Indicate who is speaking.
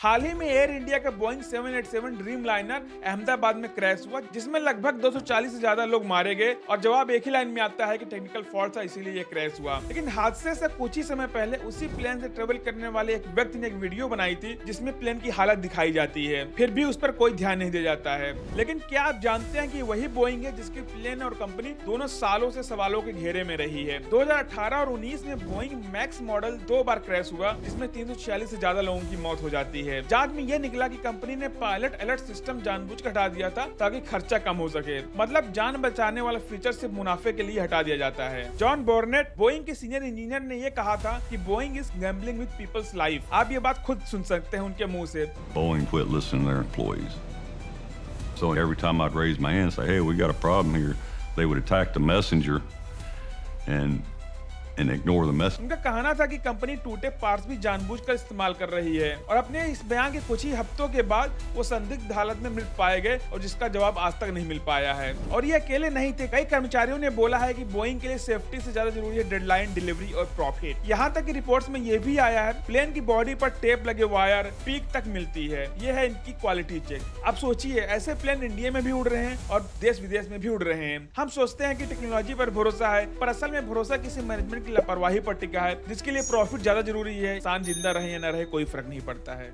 Speaker 1: हाल ही में air India का Boeing 787 dream liner Ahmedabad में क्रैश हुआ, जिसमें लगभग 240 से ज्यादा लोग मारे गए और जवाब एक ही लाइन में आता है कि टेक्निकल फॉल्ट था, इसीलिए ये क्रैश हुआ। लेकिन हादसे से कुछ ही समय पहले उसी प्लेन से ट्रेवल करने वाले एक व्यक्ति ने एक वीडियो बनाई थी जिसमें प्लेन की हालत दिखाई जाती है, फिर भी उस पर कोई ध्यान नहीं दिया जाता है। लेकिन क्या आप जानते हैं कि वही बोइंग है जिसकी प्लेन और कंपनी दोनों सालों से सवालों के घेरे में रही है। 2018 और 19 में बोइंग मैक्स मॉडल 2 बार क्रैश हुआ, जिसमें 346 से ज्यादा लोगों की मौत हो जाती है। जांच में यह निकला कि कंपनी ने पायलट अलर्ट सिस्टम जानबूझकर हटा दिया था ताकि खर्चा कम हो सके। मतलब जान बचाने वाला फीचर सिर्फ मुनाफे के लिए हटा दिया जाता है। जॉन बोर्नेट बोइंग के सीनियर इंजीनियर ने यह कहा था कि Boeing is gambling with people's life. आप ये बात खुद सुन सकते हैं उनके मुंह से।
Speaker 2: Boeing quit listening to their employees. So every time I'd raise my hand and say, hey, we got a problem here, they would attack the messenger and ignore the message.
Speaker 1: उनका कहना था कि कंपनी टूटे parts भी जानबूझकर इस्तेमाल कर रही है और अपने इस बयान के कुछ ही हफ्तों के बाद वो संदिग्ध हालत में मृत पाए गए और जिसका जवाब आज तक नहीं मिल पाया है। और ये अकेले नहीं थे, कई कर्मचारियों ने बोला है कि बोइंग के लिए सेफ्टी से ज्यादा जरूरी है डेडलाइन, डिलीवरी और प्रॉफिट। यहाँ तक कि रिपोर्ट्स में ये भी आया है प्लेन की बॉडी पर टेप लगे वायर पीक तक मिलती है। ये है इनकी क्वालिटी चेक। अब सोचिए, ऐसे प्लेन इंडिया में भी उड़ रहे हैं और देश विदेश में भी उड़ रहे हैं। हम सोचते हैं कि टेक्नोलॉजी पर भरोसा है, पर असल में भरोसा किसी मैनेजमेंट की लापरवाही पर टिका है, जिसके लिए प्रॉफिट ज्यादा जरूरी है। इंसान जिंदा रहे या न रहे कोई फर्क नहीं पड़ता है।